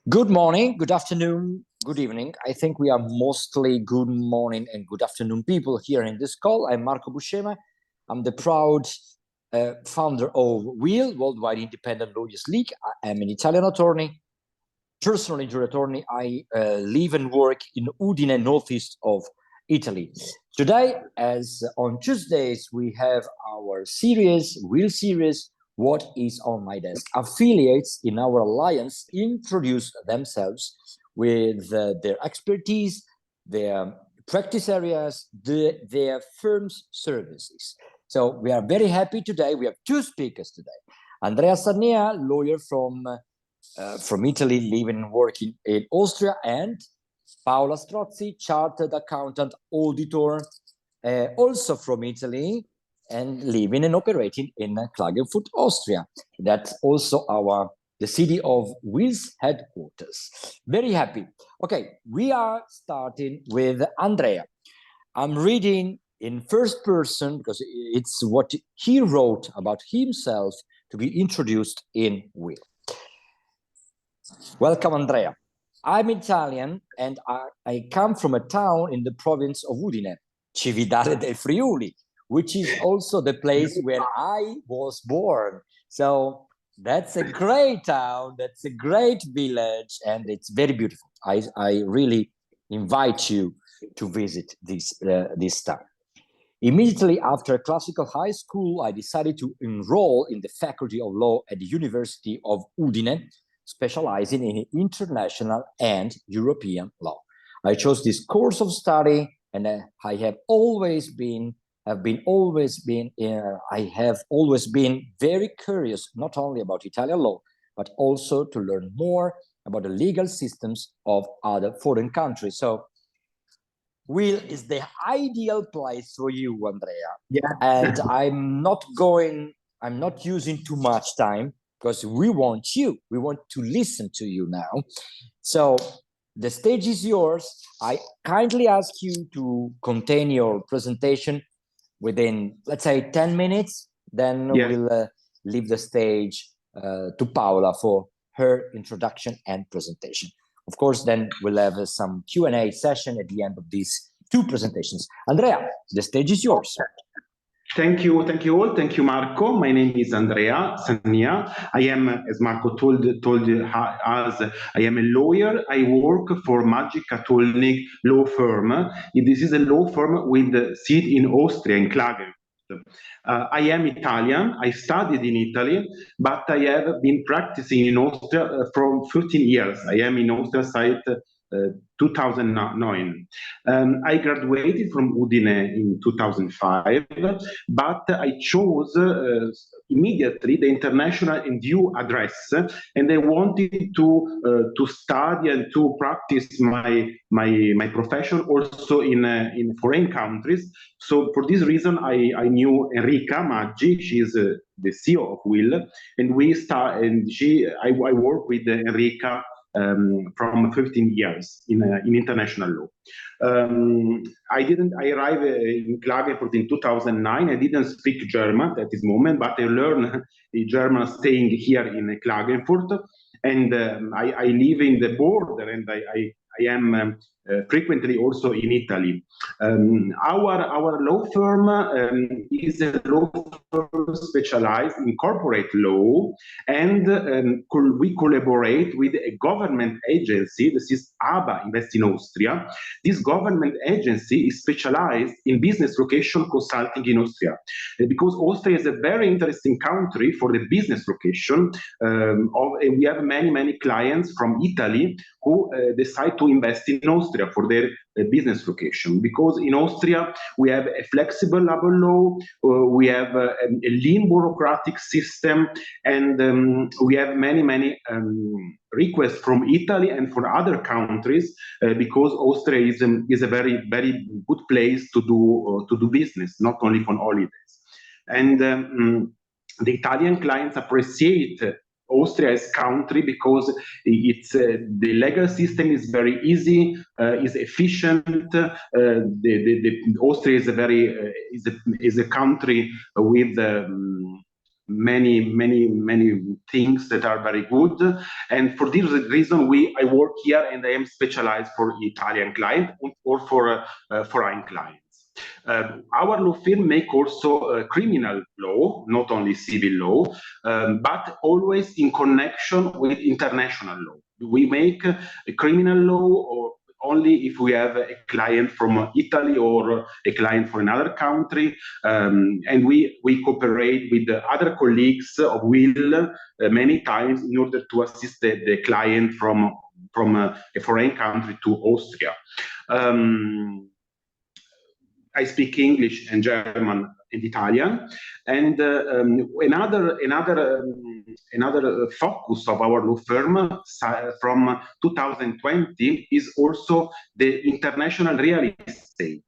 Good morning, good afternoon, good evening. I think we are mostly good morning and good afternoon people here in this call. I'm Marco Buscema. I'm the proud founder of WIL, Worldwide Independent Lawyers League. I am an Italian attorney, personal injury attorney. I live and work in Udine, northeast of Italy. Today, as on Tuesdays, we have our series, WIL series, What is on my desk? Affiliates in our alliance introduce themselves with their expertise, their practice areas, their firm's services. So we are very happy today. We have two speakers today. Andrea Sannia, lawyer from Italy, living and working in Austria, and Paola Strozzi, chartered accountant, auditor, also from Italy, and living and operating in Klagenfurt, Austria. That's also the city of WIL's headquarters. Very happy. Okay, we are starting with Andrea. I'm reading in first person because it's what he wrote about himself to be introduced in WIL. Welcome, Andrea. I'm Italian and I come from a town in the province of Udine, Cividale del Friuli, which is also the place where I was born. So that's a great town, that's a great village, and it's very beautiful. I really invite you to visit this town. Immediately after classical high school, I decided to enroll in the Faculty of Law at the University of Udine, specializing in international and European law. I chose this course of study, and I have always been very curious, not only about Italian law, but also to learn more about the legal systems of other foreign countries. So WIL is the ideal place for you, Andrea. Yeah. And I'm not using too much time because we want to listen to you now. So the stage is yours. I kindly ask you to contain your presentation within, let's say, 10 minutes. Then we'll leave the stage to Paola for her introduction and presentation. Of course, then we'll have some Q&A session at the end of these two presentations. Andrea, the stage is yours. Thank you all. Thank you, Marco. My name is Andrea Sannia. I am, as Marco told us, I am a lawyer. I work for Magic Attorney law firm. This is a law firm with seat in Austria, in Klagenfurt. I am Italian. I studied in Italy, but I have been practicing in Austria for 15 years. I am in Austria site 2009. I graduated from Udine in 2005, but I chose immediately the international and due address, and I wanted to study and to practice my profession also in foreign countries. So for this reason, I knew Enrica Maggi. She's the CEO of WIL, and I work with Enrica from 15 years in international law. I arrived in Klagenfurt in 2009. I didn't speak German at this moment, but I learned German staying here in Klagenfurt, and I live in the border, and I am frequently also in Italy. Our law firm is a law firm specialized in corporate law, and we collaborate with a government agency. This is ABA Invest in Austria. This government agency is specialized in business location consulting in Austria, because Austria is a very interesting country for the business location. We have many clients from Italy who decide to invest in Austria for their business location, because in Austria we have a flexible labor law, we have a lean bureaucratic system, and we have many requests from Italy and for other countries, because Austria is a very good place to do business, not only for holidays. And the Italian clients appreciate Austria as country because it's the legal system is very easy, is efficient. Austria is a country with many things that are very good. And for this reason, I work here and I am specialized for Italian client or for foreign clients. Our law firm make also criminal law, not only civil law, but always in connection with international law. We make a criminal law or only if we have a client from Italy or a client from another country, and we cooperate with the other colleagues of Will many times in order to assist the client from a foreign country to Austria. I speak English and German and Italian, and another focus of our law firm from 2020 is also the international real estate.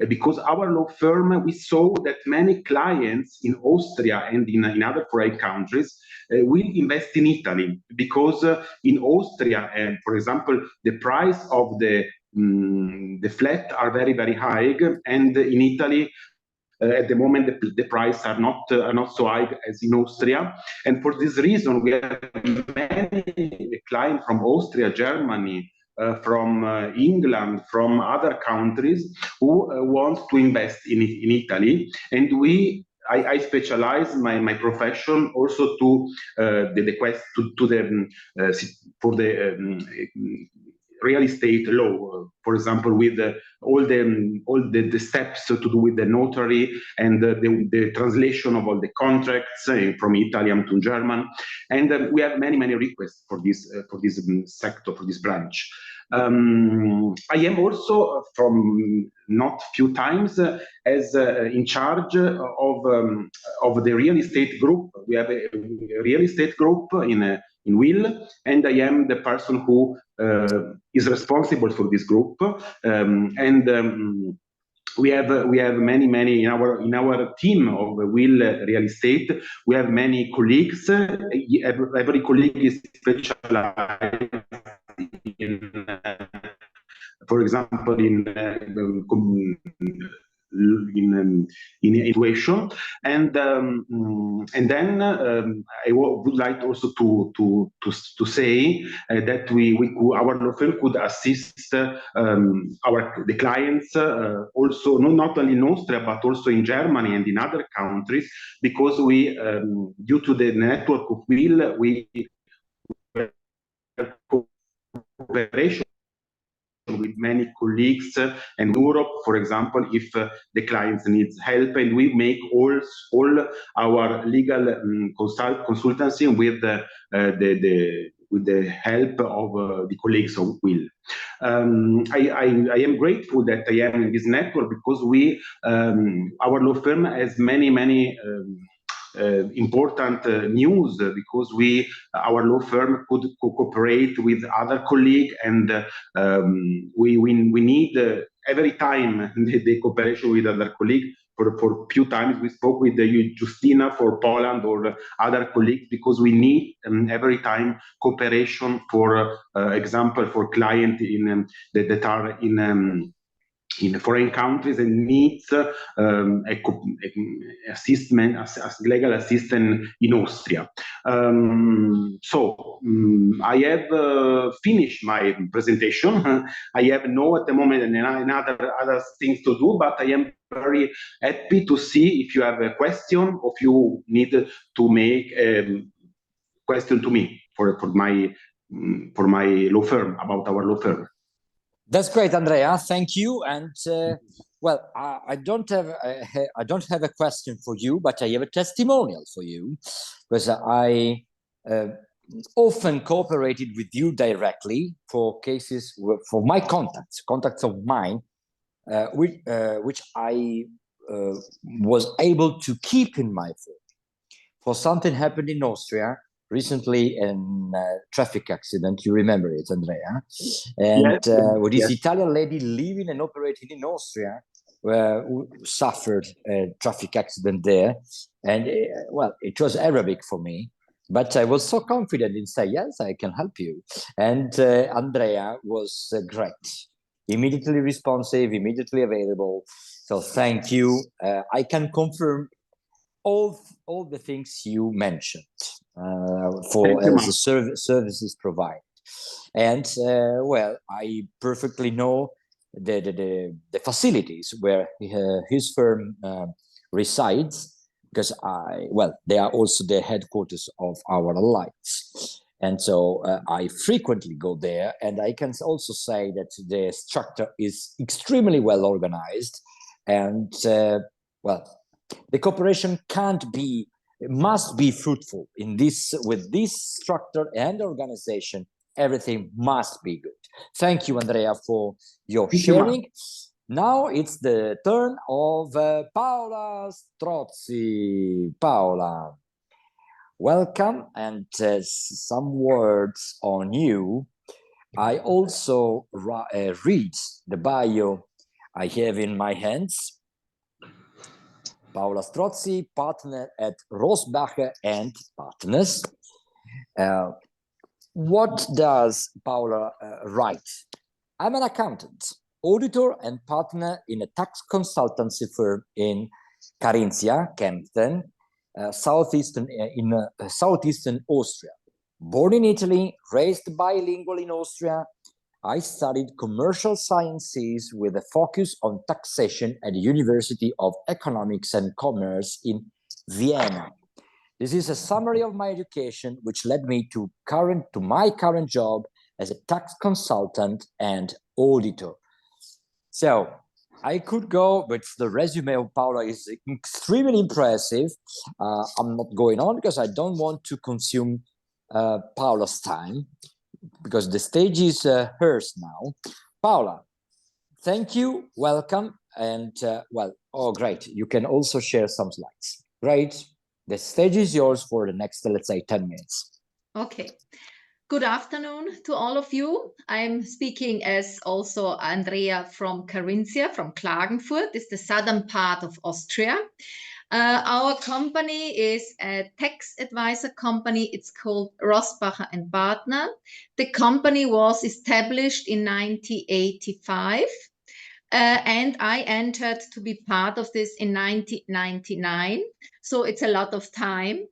Because our law firm, we saw that many clients in Austria and in other foreign countries will invest in Italy, because in Austria, for example, the price of the flat are very high, and in Italy at the moment the prices are not so high as in Austria. And for this reason, we have many clients from Austria, Germany, from England, from other countries who want to invest in Italy. And I specialize my profession also to the quest to the for the real estate law, for example, with all the steps to do with the notary and the translation of all the contracts from Italian to German. And we have many requests for this sector, for this branch. I am also from not few times as in charge of the real estate group. We have a real estate group in Will, and I am the person who is responsible for this group. We have many in our team of Will Real Estate. We have many colleagues. Every colleague is specialized in, for example, in intuition, and then I would like also to say that our law firm could assist the clients also not only in Austria but also in Germany and in other countries, because we due to the network of Will, we cooperation with many colleagues in Europe, for example, if the clients needs help, and we make all our legal consultancy with the help of the colleagues of Will. I am grateful that I am in this network, because our law firm has many important news, because our law firm could cooperate with other colleagues, and we need every time the cooperation with other colleagues. For few times we spoke with Justina for Poland or other colleagues, because we need every time cooperation, for example, for clients that are in foreign countries and needs legal assistance in Austria. I have finished my presentation. I have at the moment other things to do, but I am very happy to see if you have a question, or if you need to make a question to me for my law firm, about our law firm. That's great, Andrea. Thank you. And well, I don't have a question for you, but I have a testimonial for you, because I often cooperated with you directly for cases, for my contacts of mine, which I was able to keep in my phone. For something happened in Austria recently, in a traffic accident. You remember it, Andrea? And with this Italian lady living and operating in Austria, who suffered a traffic accident there. And well, it was Arabic for me, but I was so confident in saying, yes, I can help you. And Andrea was great, immediately responsive, immediately available. So thank you. I can confirm all the things you mentioned for as the services provided. And well, I perfectly know the facilities where his firm resides, because they are also the headquarters of our alliance. And so I frequently go there, and I can also say that the structure is extremely well organized, and well, the cooperation must be fruitful with this structure and organization. Everything must be good. Thank you, Andrea, for your sharing. Now it's the turn of Paola Strozzi. Paola, welcome, and some words on you. I also read the bio I have in my hands. Paola Strozzi, partner at Rosbacher and Partners. What does Paola write? I'm an accountant, auditor, and partner in a tax consultancy firm in Carinthia, Kempten, southeastern Austria. Born in Italy, raised bilingual in Austria, I studied commercial sciences with a focus on taxation at the University of Economics and Commerce in Vienna. This is a summary of my education, which led me to my current job as a tax consultant and auditor. So I could go, but the resume of Paola is extremely impressive. I'm not going on because I don't want to consume Paola's time, because the stage is hers now. Paola, thank you, welcome, and well, oh great, you can also share some slides. Great, the stage is yours for the next, let's say, 10 minutes. Okay. Good afternoon to all of you. I'm speaking as also Andrea from Carinthia, from Klagenfurt. It's the southern part of Austria. Our company is a tax advisor company. It's called Rosbacher and Partner. The company was established in 1985, and I entered to be part of this in 1999. So it's a lot of time.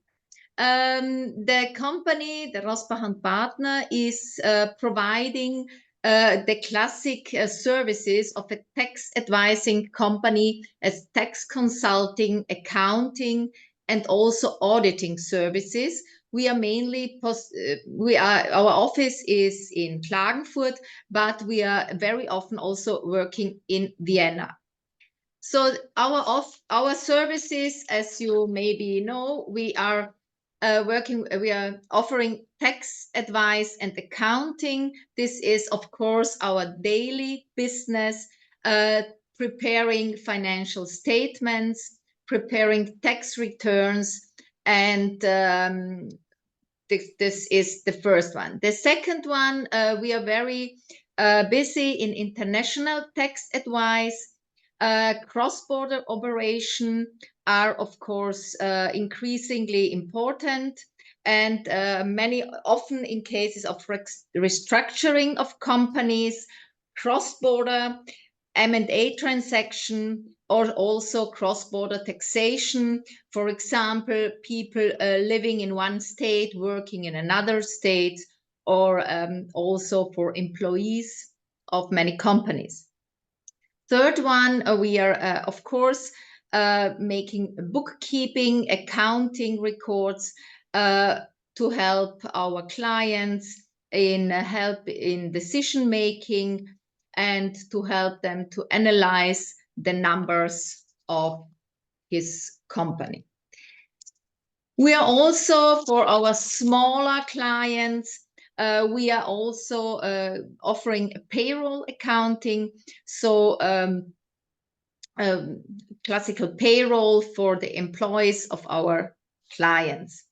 The company, the Rosbach and Partner, is providing the classic services of a tax advising company as tax consulting, accounting, and also auditing services. We are mainly our office is in Klagenfurt, but we are very often also working in Vienna. So our services, as you maybe know, we are offering tax advice and accounting. This is, of course, our daily business, preparing financial statements, preparing tax returns, and this is the first one. The second one, we are very busy in international tax advice. Cross-border operation are, of course, increasingly important, and often in cases of restructuring of companies, cross-border M&A transaction, or also cross-border taxation. For example, people living in one state, working in another state, or also for employees of many companies. Third one, we are, of course, making bookkeeping, accounting records to help our clients in decision making, and to help them to analyze the numbers of his company. We are also, for our smaller clients, we are also offering payroll accounting, so classical payroll for the employees of our clients.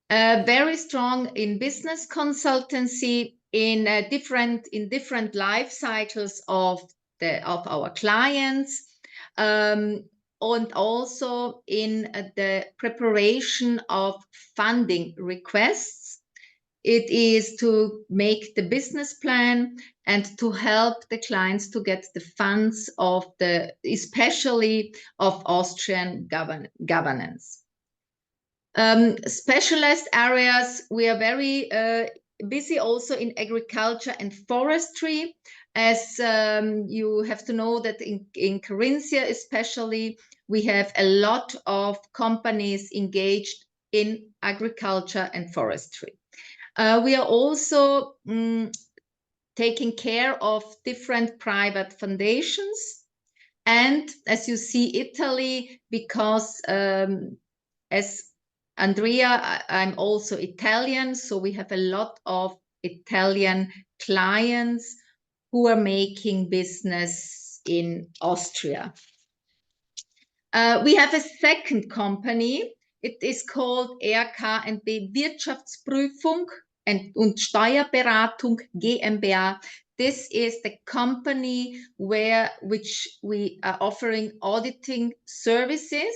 Very strong in business consultancy in different life cycles of our clients, and also in the preparation of funding requests It is to make the business plan and to help the clients to get the funds of especially of Austrian governance. Specialized areas, we are very busy also in agriculture and forestry, as you have to know that in Carinthia especially, we have a lot of companies engaged in agriculture and forestry. We are also taking care of different private foundations. And as you see, Italy, because as Andrea, I'm also Italian, so we have a lot of Italian clients who are making business in Austria. We have a second company. It is called RK&B Wirtschaftsprüfung und Steuerberatung GmbH. This is the company which we are offering auditing services.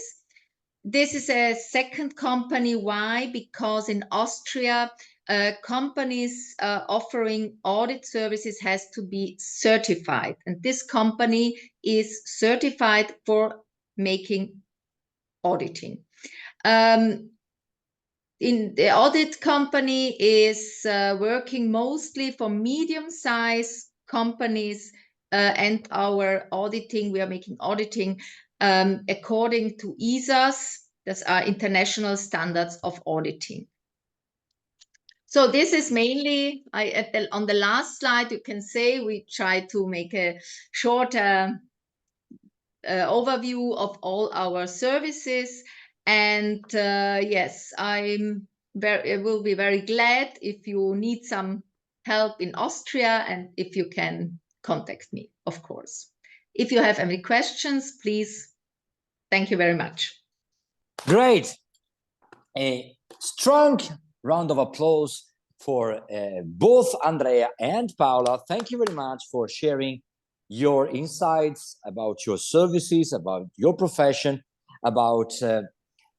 This is a second company. Why? Because in Austria, companies offering audit services has to be certified. And this company is certified for making auditing. In the audit company is working mostly for medium-sized companies, and our auditing, we are making auditing according to ISAs, that are international standards of auditing. So this is mainly, on the last slide, you can say we try to make a short overview of all our services. And yes, I will be very glad if you need some help in Austria, and if you can contact me, of course. If you have any questions, please. Thank you very much. Great. A strong round of applause for both Andrea and Paola. Thank you very much for sharing your insights about your services, about your profession, about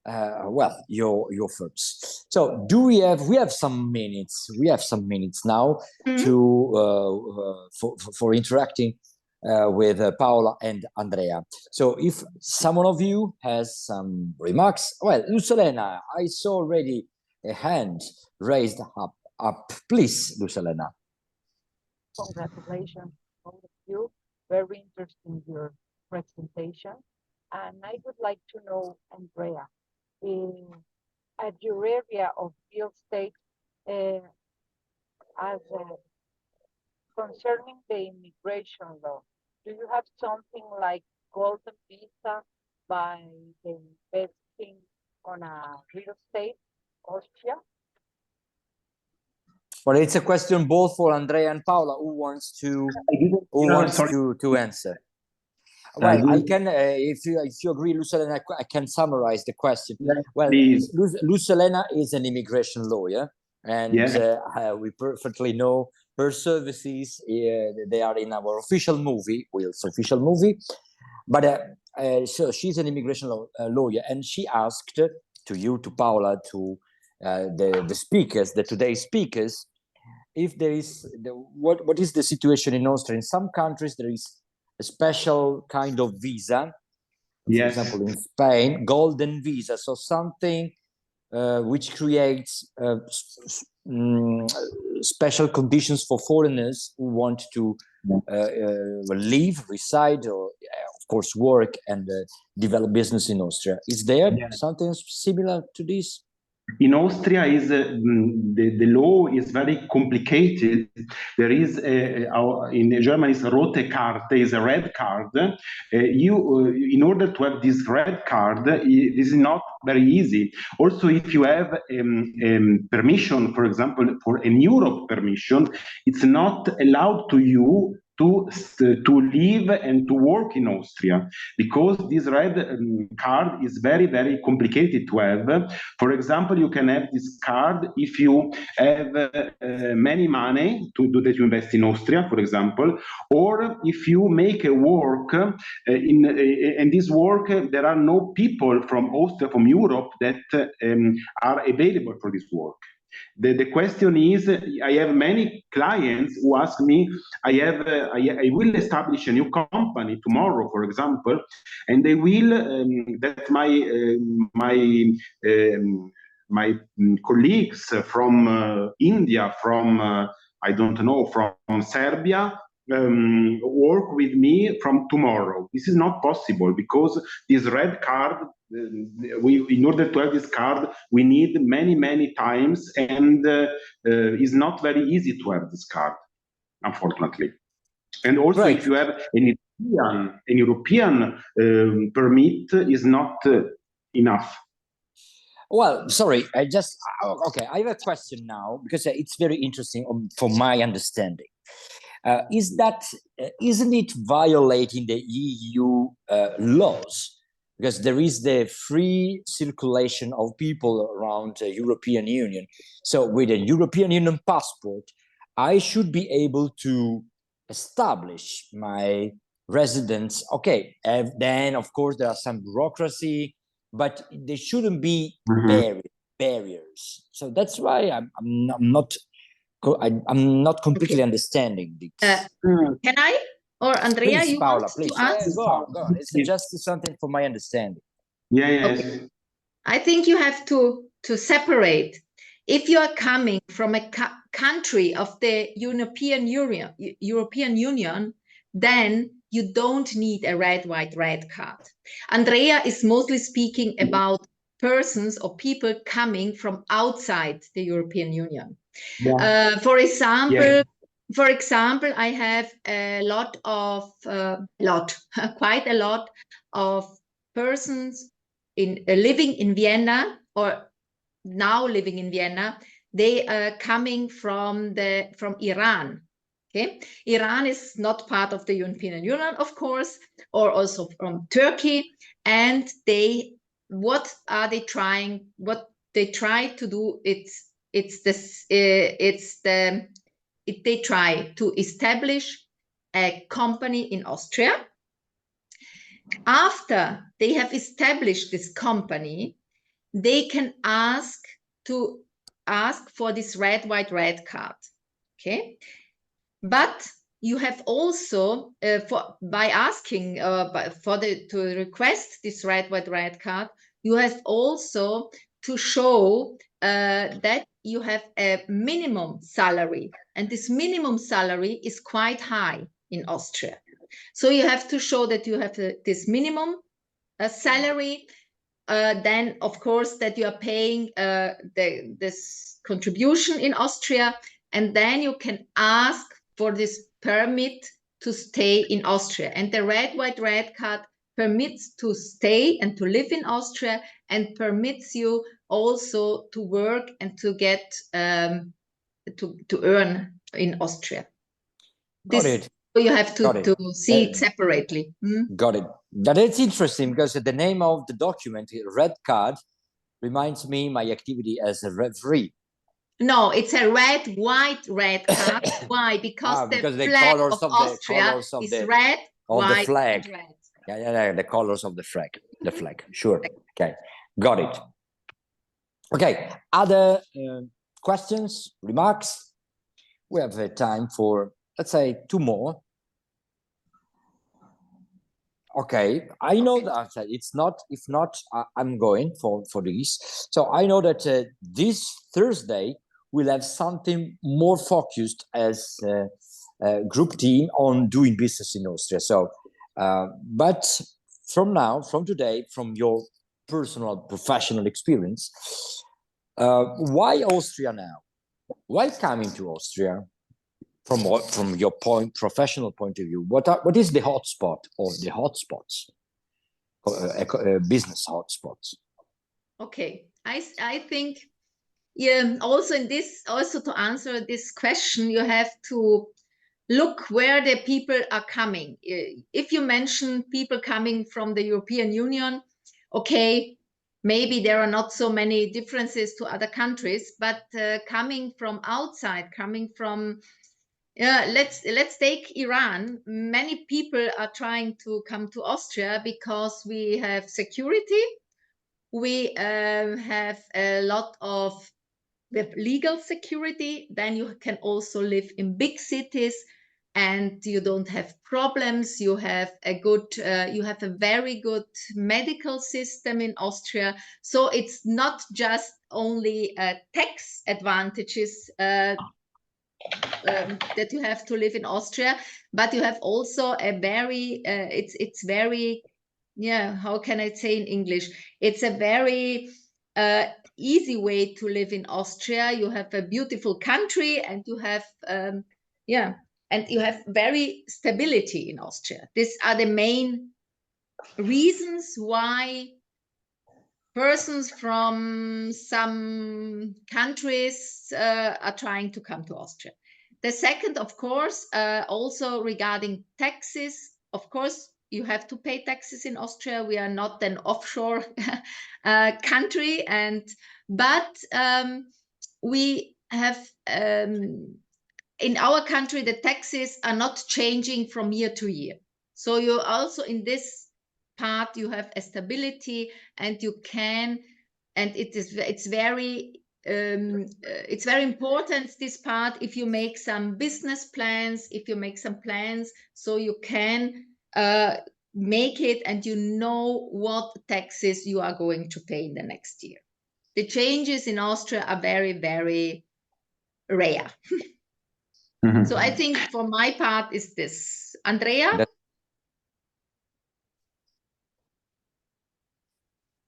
well, your firms. So we have some minutes. We have some minutes now to for interacting with Paola and Andrea. So if someone of you has some remarks, well, Lucelena, I saw already a hand raised up. Please, Lucelena. Congratulations, all of you. Very interesting, your presentation. And I would like to know, Andrea, at your area of real estate, concerning the immigration law, do you have something like golden visa by investing on a real estate, Austria? Well, it's a question both for Andrea and Paola. Who wants to answer? Well, I can, if you agree, Lucelena, I can summarize the question. Well, Lucelena is an immigration lawyer, and we perfectly know her services. They are in our official movie, Will's official movie. But so she's an immigration lawyer, and she asked to Paola, to the speakers, the today's speakers, if there is what is the situation in Austria. In some countries there is a special kind of visa, for example in Spain, golden visa, so something which creates special conditions for foreigners who want to live, reside, or of course work and develop business in Austria. Is there something similar to this? In Austria, the law is very complicated. There is in Germany, is rote Karte, is a red card. In order to have this red card, this is not very easy. Also, if you have permission, for example, for an Europe permission, it's not allowed to you to live and to work in Austria, because this red card is very, very complicated to have. For example, you can have this card if you have many money that you invest in Austria, for example, or if you make a work in this work, there are no people from Austria, from Europe, that are available for this work. The question is, I have many clients who ask me, I will establish a new company tomorrow, for example, and they will, that my colleagues from India, from, I don't know, from Serbia, work with me from tomorrow. This is not possible because this red card, in order to have this card, we need many times, and it's not very easy to have this card, unfortunately. And also, Right. if you have an European permit, is not enough. Well, sorry, okay, I have a question now because it's very interesting for my understanding. Isn't it violating the EU laws? Because there is the free circulation of people around the European Union. So with a European Union passport, I should be able to establish my residence. Okay, then of course there are some bureaucracy, but there shouldn't be barriers. So that's why I'm not completely understanding this. Can I? Or Andrea, Please, you Paola, want please. to answer? Go on. It's just something for my understanding. Yes. Okay. I think you have to separate. If you are coming from a country of the European Union, then you don't need a red, white, red card. Andrea is mostly speaking about persons or people coming from outside the European Union. Yeah. For example, I have quite a lot of persons living in Vienna, or now living in Vienna. They are coming from Iran. Okay, Iran is not part of the European Union, of course, or also from Turkey. And what they try to do? They try to establish a company in Austria. After they have established this company, they can ask for this red, white, red card. Okay, but you have also to request this red, white, red card, you have also to show that you have a minimum salary, and this minimum salary is quite high in Austria. So you have to show that you have this minimum salary. Then, of course, that you are paying this contribution in Austria, and then you can ask for this permit to stay in Austria. And the red, white, red card permits to stay and to live in Austria, and permits you also to work and to get to earn in Austria. Got it. You have to see it separately. Got it. That is interesting because the name of the document, red card, reminds me my activity as a referee. No, it's a red, white, red card. Why? Because the flag of Austria is red, white, and red. Yeah, the colors of the flag. Sure. Okay, got it. Okay, other questions, remarks? We have time for, let's say, 2 more. Okay, I know that it's not. If not, I'm going for this. So I know that this Thursday we'll have something more focused as a group team on doing business in Austria. So, but from today, from your personal, professional experience, why Austria now? Why coming to Austria? From your professional point of view, what is the hotspot or the hotspots, business hotspots? Okay, I think also to answer this question, you have to look where the people are coming. If you mention people coming from the European Union, okay, maybe there are not so many differences to other countries, but coming from outside, coming from let's take Iran. Many people are trying to come to Austria because we have security. We have a lot of with legal security. Then you can also live in big cities and you don't have problems. You have a good, you have a very good medical system in Austria. So it's not just only tax advantages that you have to live in Austria, but you have also a very, it's very, yeah, how can I say in English? It's a very easy way to live in Austria. You have a beautiful country and you have, yeah, and you have very stability in Austria. These are the main reasons why persons from some countries are trying to come to Austria. The second, of course, also regarding taxes, of course, you have to pay taxes in Austria. We are not an offshore country, but we have in our country the taxes are not changing from year to year. So you also in this part you have a stability, and you can, and it's very important, this part, if you make some business plans, if you make some plans, so you can make it and you know what taxes you are going to pay in the next year. The changes in Austria are very, very rare. So I think for my part is this. Andrea?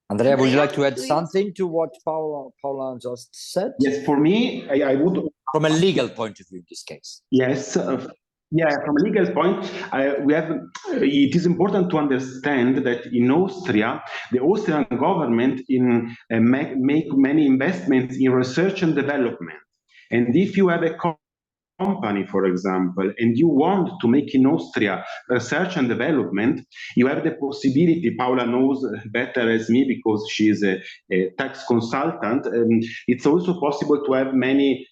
Andrea, would you like to add something to what Paola just said? Yes, for me, I would. From a legal point of view, in this case. Yes. Yeah, from a legal point, it is important to understand that in Austria, the Austrian government make many investments in research and development. And if you have a company, for example, and you want to make in Austria research and development, you have the possibility, Paola knows better as me because she is a tax consultant, it's also possible to have many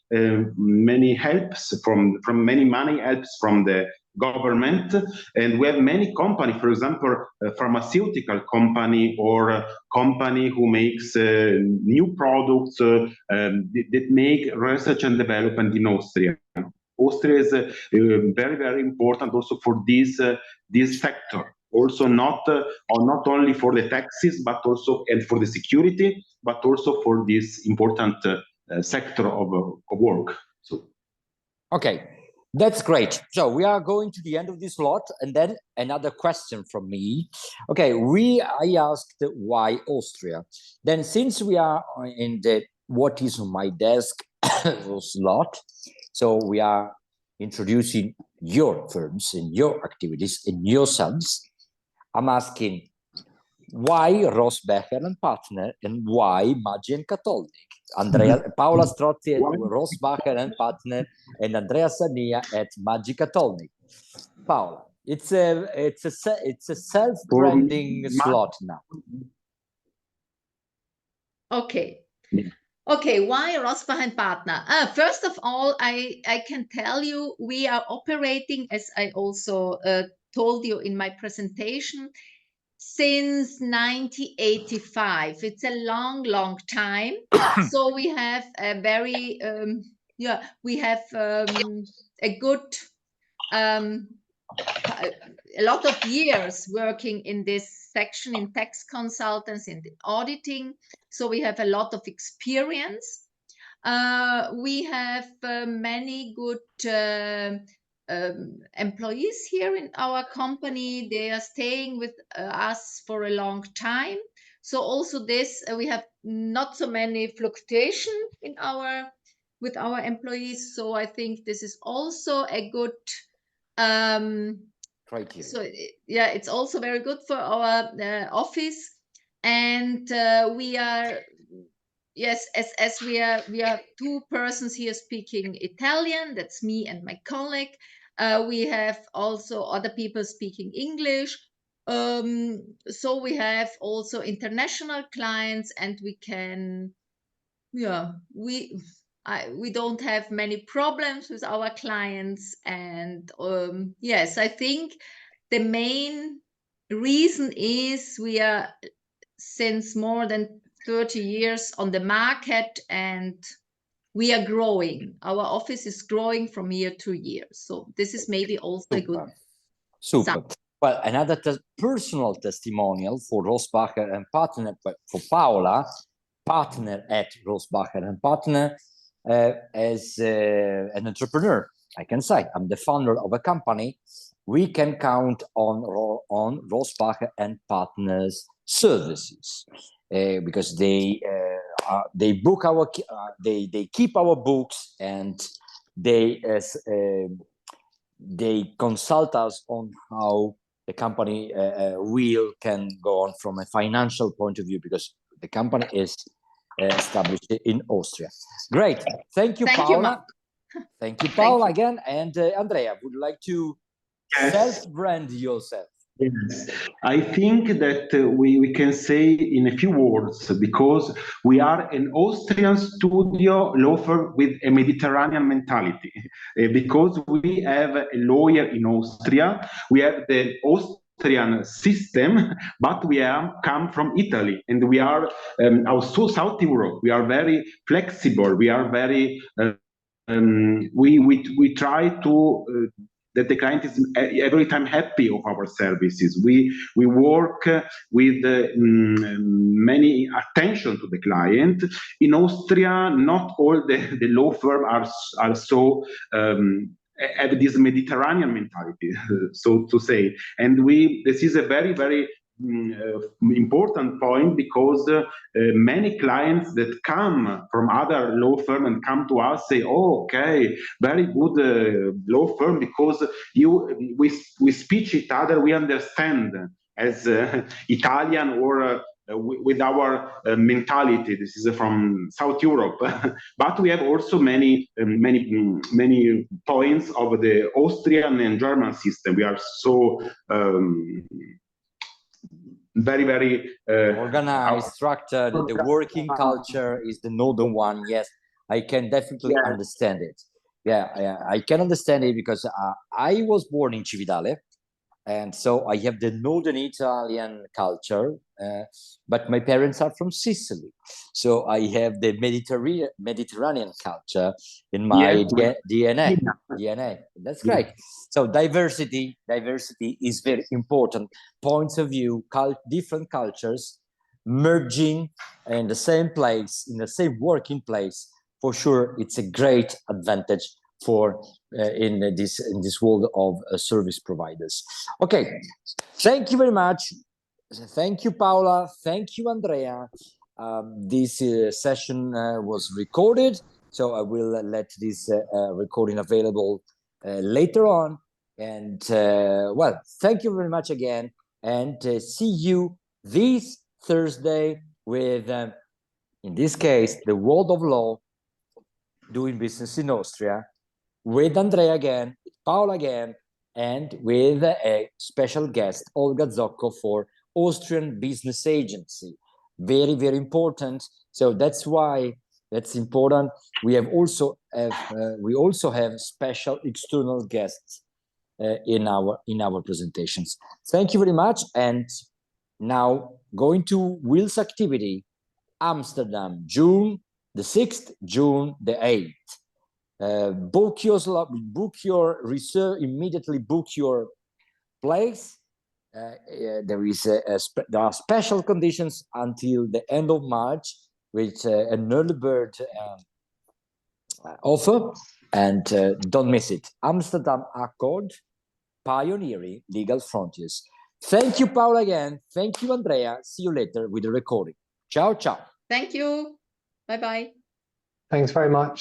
helps from many money helps from the government. And we have many companies, for example, a pharmaceutical company or a company who makes new products that make research and development in Austria. Austria is very, very important also for this sector. Also not only for the taxes, but also and for the security, but also for this important sector of work. So, okay, that's great. So we are going to the end of this lot, and then another question from me. Okay, I asked why Austria. Then since we are in the what is on my desk slot, so we are introducing your firms and your activities and yourselves. I'm asking why Rosbacher and Partner and why Maggi and Kattolnik? Paola Strozzi at Rosbacher and Partner and Andrea Sannia at Maggi Kattolnik. Paola, it's a self-branding slot now. Okay. Okay, why Rosbach and Partner? First of all, I can tell you we are operating, as I also told you in my presentation, since 1985. It's a long, long time. So we have a very, we have a good, a lot of years working in this section in tax consultants, in the auditing. So we have a lot of experience. We have many good employees here in our company. They are staying with us for a long time. So also this, we have not so many fluctuation in with our employees. So I think this is also a good criteria. So yeah, it's also very good for our office. And we are, yes, as we are two persons here speaking Italian, that's me and my colleague. We have also other people speaking English. So we have also international clients, and we can, yeah, we don't have many problems with our clients. And yes, I think the main reason is we are since more than 30 years on the market, and we are growing. Our office is growing from year to year. So this is maybe also a good. Super. Well, another personal testimonial for Rosbacher and Partner, for Paola, partner at Rosbacher and Partner, as an entrepreneur. I can say I'm the founder of a company. We can count on Rosbacher and Partners services because they book our they keep our books, and they consult us on how the company can go on from a financial point of view, because the company is established in Austria. Great. Thank you, Paola. Thank you, Paola, again. And Andrea, would you like to self-brand yourself? Yes, I think that we can say in a few words, because we are an Austrian studio law firm with a Mediterranean mentality. Because we have a lawyer in Austria, we have the Austrian system, but we come from Italy, and we are also South Europe. We are very flexible. We are very we try to that the client is every time happy of our services. We work with many attention to the client. In Austria, not all the law firms are so have this Mediterranean mentality, so to say. And this is a very, very important point, because many clients that come from other law firm and come to us say, oh, okay, very good law firm, because we speak each other, we understand as Italian, or with our mentality. This is from South Europe. But we have also many points of the Austrian and German system. We are so very, very organized, structured. The working culture is the northern one. Yes, I can definitely understand it. Yeah, I can understand it, because I was born in Cividale, and so I have the northern Italian culture, but my parents are from Sicily, so I have the Mediterranean culture in my DNA. That's great. So diversity is very important. Points of view, different cultures merging in the same place, in the same working place. For sure, it's a great advantage for in this world of service providers. Okay, thank you very much. Thank you, Paola. Thank you, Andrea. This session was recorded, so I will let this recording available later on. And well, thank you very much again, and see you this Thursday with, in this case, the World of Law, doing business in Austria, with Andrea again, with Paola again, and with a special guest, Olga Zocco, for Austrian Business Agency. Very, very important. So that's why that's important. We also have special external guests in our presentations. Thank you very much. And now going to Will's activity, Amsterdam, June the 6th, June the 8th. Book your reserve, immediately book your place. There are special conditions until the end of March, with an early bird offer, and don't miss it. Amsterdam Accord, pioneering legal frontiers. Thank you, Paola, again. Thank you, Andrea. See you later with the recording. Ciao, ciao. Thank you. Bye-bye. Thanks very much.